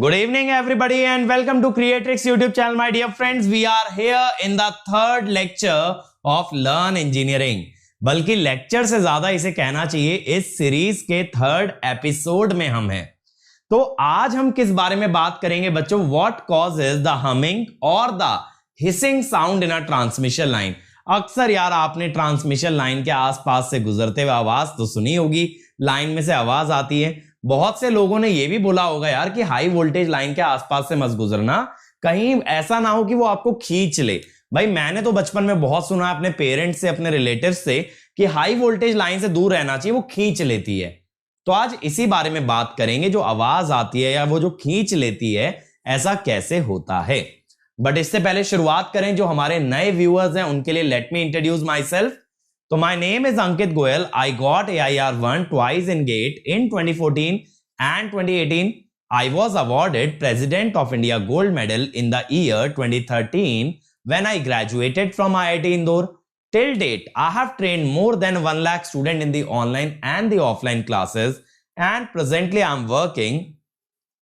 Good evening, everybody, and welcome to Creatrix YouTube channel, my dear friends. We are here in the third lecture of Learn Engineering. बल्कि lecture से ज्यादा इसे कहना चाहिए इस series के थर्ड एपिसोड में हम हैं। तो आज हम किस बारे में बात करेंगे बच्चों? What causes the humming or the hissing sound in a transmission line? अक्सर यार आपने ट्रांसमिशन लाइन के आसपास से गुजरते हुए आवाज तो सुनी होगी, लाइन में से आवाज आती है। बहुत से लोगों ने यह भी बोला होगा यार कि हाई वोल्टेज लाइन के आसपास से मत गुजरना, कहीं ऐसा ना हो कि वो आपको खींच ले। भाई मैंने तो बचपन में बहुत सुना है अपने पेरेंट्स से, अपने रिलेटिव्स से कि हाई वोल्टेज लाइन से दूर रहना चाहिए, वो खींच लेती है। तो आज इसी बारे में बात करेंगे, जो आवाज आती है या वो जो खींच लेती है, ऐसा कैसे होता है। बट इससे पहले शुरुआत करें, जो हमारे नए व्यूअर्स हैं उनके लिए let me introduce myself. तो my name is Ankit Goyal. I got AIR1 twice in GATE in 2014 and 2018. I was awarded President of India Gold Medal in the year 2013 when I graduated from IIT Indore. Till date, I have trained more than 1 lakh students in the online and the offline classes, and presently I am working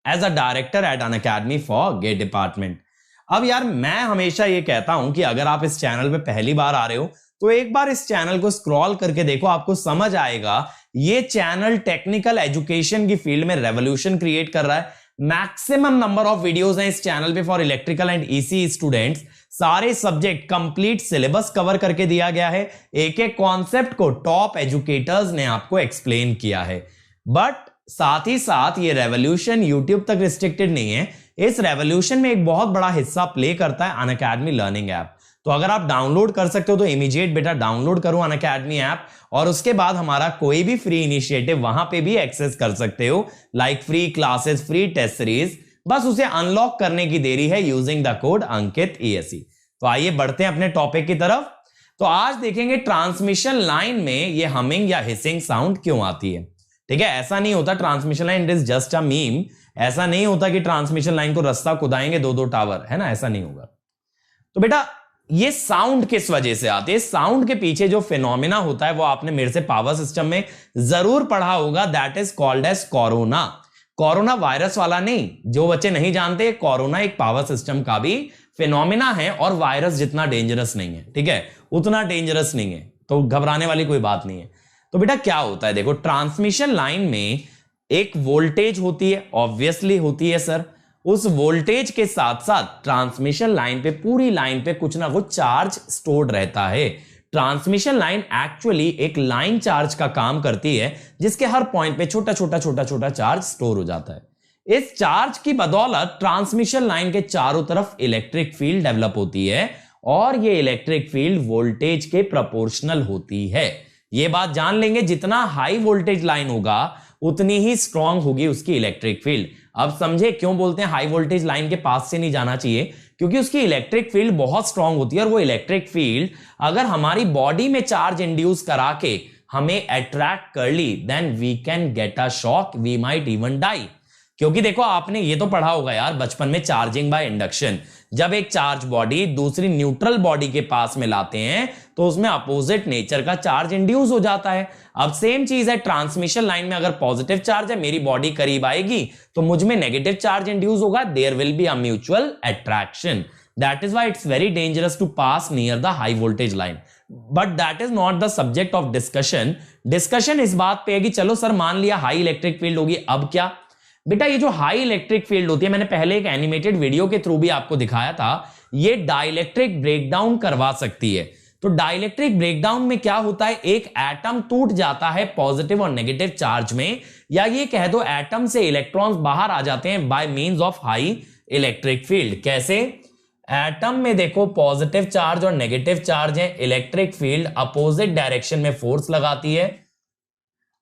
as a director at an academy for GATE department. अब यार मैं हमेशा ये कहता हूं कि अगर आप इस चैनल पे पहली बार आ रहे हो तो एक बार इस चैनल को स्क्रॉल करके देखो, आपको समझ आएगा ये चैनल टेक्निकल एजुकेशन की फील्ड में रेवोल्यूशन क्रिएट कर रहा है। मैक्सिमम नंबर ऑफ वीडियोस हैं इस चैनल पे for electrical and EC students. सारे सब्जेक्ट कंप्लीट सिलेबस कवर करके दिया गया है, एक एक कॉन्सेप्ट को टॉप एजुकेटर्स ने आपको एक्सप्लेन किया है। बट साथ ही साथ ये रेवोल्यूशन यूट्यूब तक रिस्ट्रिक्टेड नहीं है, इस रेवोल्यूशन में एक बहुत बड़ा हिस्सा प्ले करता है अनअकैडमी लर्निंग ऐप। तो अगर आप डाउनलोड कर सकते हो तो इमीडिएट बेटा डाउनलोड करो अनअकैडमी ऐप, और उसके बाद हमारा कोई भी फ्री इनिशिएटिव वहां पे भी एक्सेस कर सकते हो, like free classes, free test series. बस उसे अनलॉक करने की देरी है using the code Ankit ESE। तो आइए बढ़ते हैं अपने टॉपिक की तरफ। तो आज देखेंगे ट्रांसमिशन लाइन में ये हमिंग या हिसिंग साउंड क्यों आती है। ठीक है, ऐसा नहीं होता transmission line it is just a meme. ऐसा नहीं होता कि ट्रांसमिशन लाइन को रास्ता खुदाएंगे दो टावर, है ना, ऐसा नहीं होगा। तो बेटा ये साउंड किस वजह से आती है? साउंड के पीछे जो फिनोमिना होता है वो आपने मेरे से पावर सिस्टम में जरूर पढ़ा होगा, that is called as corona. Corona virus वाला नहीं, जो बच्चे नहीं जानते, कोरोना एक पावर सिस्टम का भी फिनोमिना है और वायरस जितना डेंजरस नहीं है। ठीक है, उतना डेंजरस नहीं है, तो घबराने वाली कोई बात नहीं है। तो बेटा क्या होता है, देखो ट्रांसमिशन लाइन में एक वोल्टेज होती है, ऑब्वियसली होती है सर। उस वोल्टेज के साथ साथ ट्रांसमिशन लाइन पे, पूरी लाइन पे कुछ ना कुछ चार्ज स्टोर्ड रहता है। ट्रांसमिशन लाइन एक्चुअली एक लाइन चार्ज का काम करती है, जिसके हर पॉइंट पे छोटा छोटा चार्ज स्टोर हो जाता है। इस चार्ज की बदौलत ट्रांसमिशन लाइन के चारों तरफ इलेक्ट्रिक फील्ड डेवलप होती है, और ये इलेक्ट्रिक फील्ड वोल्टेज के प्रोपोर्शनल होती है। ये बात जान लेंगे, जितना हाई वोल्टेज लाइन होगा उतनी ही स्ट्रांग होगी उसकी इलेक्ट्रिक फील्ड। अब समझे क्यों बोलते हैं हाई वोल्टेज लाइन के पास से नहीं जाना चाहिए? क्योंकि उसकी इलेक्ट्रिक फील्ड बहुत स्ट्रांग होती है, और वो इलेक्ट्रिक फील्ड अगर हमारी बॉडी में चार्ज इंड्यूस करा के हमें अट्रैक्ट कर ली, then we can get a shock, we might even die. क्योंकि देखो आपने ये तो पढ़ा होगा यार बचपन में, चार्जिंग बाय इंडक्शन। जब एक चार्ज बॉडी दूसरी न्यूट्रल बॉडी के पास में लाते हैं तो उसमें अपोजिट नेचर का चार्ज इंड्यूस हो जाता है। अब सेम चीज है ट्रांसमिशन लाइन में, अगर पॉजिटिव चार्ज है, मेरी बॉडी करीब आएगी तो मुझ में नेगेटिव चार्ज इंड्यूस होगा, there will be a mutual attraction. That is why it's very dangerous to pass near the high voltage line. But that is not the subject of discussion. Discussion इस बात पे है कि चलो sir मान लिया high electric field होगी, अब क्या? बेटा ये जो हाई इलेक्ट्रिक फील्ड होती है, मैंने पहले एक एनिमेटेड वीडियो के थ्रू भी आपको दिखाया था, ये डाइलेक्ट्रिक ब्रेकडाउन करवा सकती है। तो डाइलेक्ट्रिक ब्रेकडाउन में क्या होता है, एक एटम टूट जाता है पॉजिटिव और नेगेटिव चार्ज में, या ये कह दो एटम से इलेक्ट्रॉन्स बाहर आ जाते हैं by means of high electric field. कैसे? एटम में देखो पॉजिटिव चार्ज और नेगेटिव चार्ज है, इलेक्ट्रिक फील्ड अपोजिट डायरेक्शन में फोर्स लगाती है।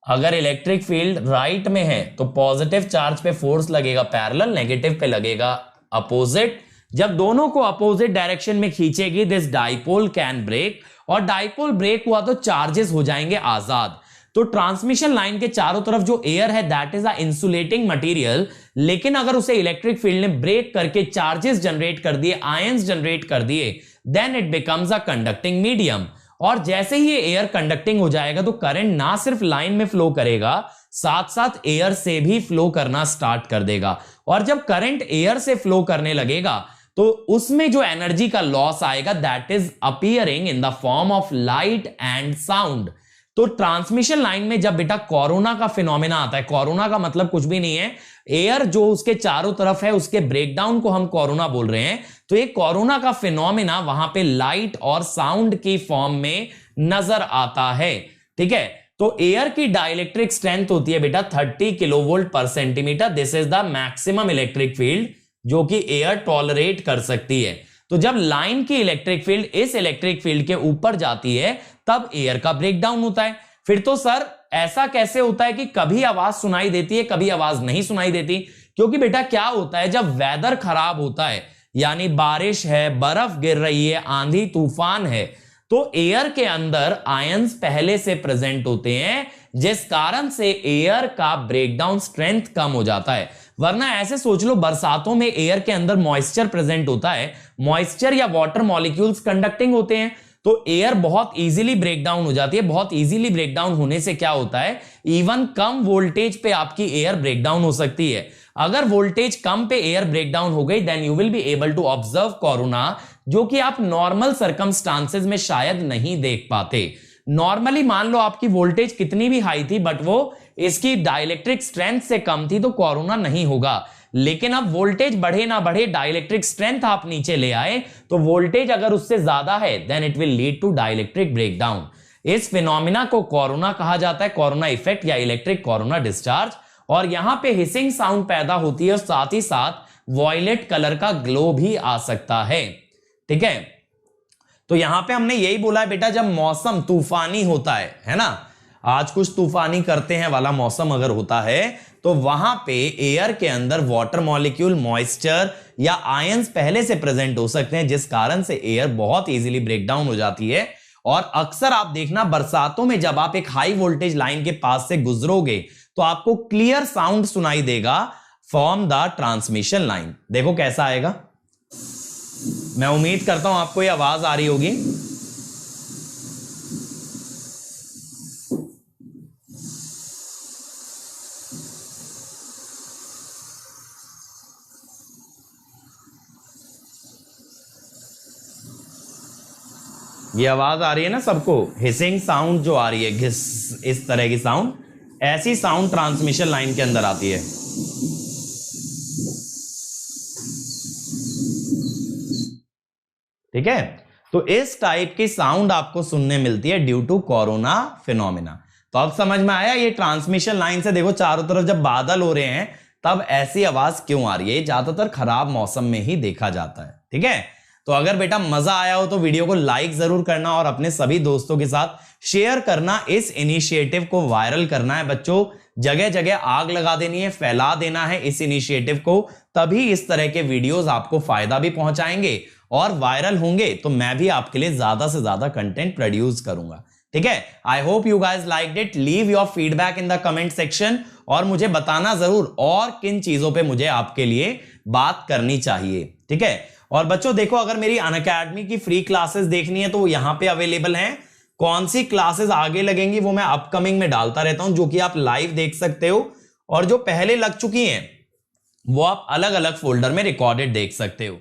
अगर इलेक्ट्रिक फील्ड राइट में है तो पॉजिटिव चार्ज पे फोर्स लगेगा पैरेलल, नेगेटिव पे लगेगा अपोजिट। जब दोनों को अपोजिट डायरेक्शन में खींचेगी, दिस डाइपोल कैन ब्रेक, और डाइपोल ब्रेक हुआ तो चार्जेस हो जाएंगे आजाद। तो ट्रांसमिशन लाइन के चारों तरफ जो एयर है that is a insulating material, लेकिन अगर उसे इलेक्ट्रिक फील्ड ने ब्रेक करके चार्जेस जनरेट कर दिए, आयंस जनरेट कर दिए, then it becomes a conducting medium. और जैसे ही ये एयर कंडक्टिंग हो जाएगा तो करंट ना सिर्फ लाइन में फ्लो करेगा, साथ साथ एयर से भी फ्लो करना स्टार्ट कर देगा। और जब करंट एयर से फ्लो करने लगेगा तो उसमें जो एनर्जी का लॉस आएगा that is appearing in the form of light and sound. तो ट्रांसमिशन लाइन में जब बेटा कोरोना का फिनोमेना आता है, कोरोना का मतलब कुछ भी नहीं है, एयर जो उसके चारों तरफ है उसके ब्रेकडाउन को हम कोरोना बोल रहे हैं। तो ये कोरोना का फिनोमेना वहां पे लाइट और साउंड की फॉर्म में नजर आता है। ठीक है, तो एयर की डाइलेक्ट्रिक स्ट्रेंथ होती है बेटा 30 किलोवोल्ट पर centimetre. This is the maximum electric field जो कि एयर टॉलरेट कर सकती है। तो जब लाइन की इलेक्ट्रिक फील्ड इस इलेक्ट्रिक फील्ड के ऊपर जाती है तब एयर का ब्रेकडाउन होता है। फिर तो सर ऐसा कैसे होता है कि कभी आवाज सुनाई देती है कभी आवाज नहीं सुनाई देती? क्योंकि बेटा क्या होता है, जब वेदर खराब होता है यानी बारिश है, बर्फ गिर रही है, आंधी तूफान है, तो एयर के अंदर आयंस पहले से प्रेजेंट होते हैं जिस कारण से एयर का ब्रेकडाउन स्ट्रेंथ कम हो जाता है। वरना ऐसे सोच लो, बरसातों में एयर के अंदर मॉइस्चर प्रेजेंट होता है, मॉइस्चर या वाटर मॉलिक्यूल्स कंडक्टिंग होते हैं, तो एयर बहुत इजीली ब्रेकडाउन हो जाती है। बहुत इजीली ब्रेकडाउन होने से क्या होता है, इवन कम वोल्टेज पे आपकी एयर ब्रेकडाउन हो सकती है। अगर वोल्टेज कम पे एयर ब्रेकडाउन हो गई then you will be able to observe corona, जो कि आप नॉर्मल सर्कमस्टांसेस में शायद नहीं देख पाते। नॉर्मली मान लो आपकी वोल्टेज कितनी भी हाई थी बट वो इसकी डाइलेक्ट्रिक स्ट्रेंथ से कम थी तो कोरोना नहीं होगा। लेकिन अब वोल्टेज बढ़े ना बढ़े, डाइलेक्ट्रिक स्ट्रेंथ आप नीचे ले आए तो वोल्टेज अगर उससे ज्यादा है then it will lead to dielectric breakdown. इस फिनोमिना को कोरोना कहा जाता है, कोरोना इफेक्ट या इलेक्ट्रिक कोरोना डिस्चार्ज। और यहां पे हिसिंग साउंड पैदा होती है और साथ ही साथ वॉयलेट कलर का ग्लो भी आ सकता है। ठीक है, तो यहां पे हमने यही बोला है बेटा, जब मौसम तूफानी होता है ना, आज कुछ तूफानी करते हैं वाला मौसम अगर होता है तो वहां पे एयर के अंदर वाटर मॉलिक्यूल, मॉइस्चर या आयंस पहले से प्रेजेंट हो सकते हैं जिस कारण से एयर बहुत इजीली ब्रेकडाउन हो जाती है। और अक्सर आप देखना बरसातों में जब आप एक हाई वोल्टेज लाइन के पास से गुजरोगे तो आपको क्लियर साउंड सुनाई देगा फ्रॉम द ट्रांसमिशन लाइन। देखो कैसा आएगा, मैं उम्मीद करता हूं आपको ये आवाज आ रही होगी। ये आवाज आ रही है ना सबको, हिसिंग साउंड जो आ रही है, घिस, इस तरह की साउंड, ऐसी साउंड ट्रांसमिशन लाइन के अंदर आती है। ठीक है, तो इस टाइप की साउंड आपको सुनने मिलती है ड्यू टू कोरोना फिनोमिना। तो अब समझ में आया ये ट्रांसमिशन लाइन से देखो चारों तरफ जब बादल हो रहे हैं तब ऐसी आवाज क्यों आ रही है, ज्यादातर खराब मौसम में ही देखा जाता है। ठीक है, तो अगर बेटा मजा आया हो तो वीडियो को लाइक जरूर करना और अपने सभी दोस्तों के साथ शेयर करना। इस इनिशिएटिव को वायरल करना है बच्चों, जगह जगह आग लगा देनी है, फैला देना है इस इनिशिएटिव को, तभी इस तरह के वीडियोस आपको फायदा भी पहुंचाएंगे और वायरल होंगे तो मैं भी आपके लिए ज्यादा से ज्यादा कंटेंट प्रोड्यूस करूंगा। ठीक है, I hope you guys liked it. Leave your feedback in the comment section और मुझे बताना जरूर और किन चीजों पे मुझे आपके लिए बात करनी चाहिए। ठीक है, और बच्चों देखो अगर मेरी अनअकैडमी की फ्री क्लासेस देखनी है तो वो यहां पे अवेलेबल हैं। कौन सी क्लासेस आगे लगेंगी वो मैं अपकमिंग में डालता रहता हूं, जो कि आप लाइव देख सकते हो, और जो पहले लग चुकी हैं वो आप अलग अलग फोल्डर में रिकॉर्डेड देख सकते हो।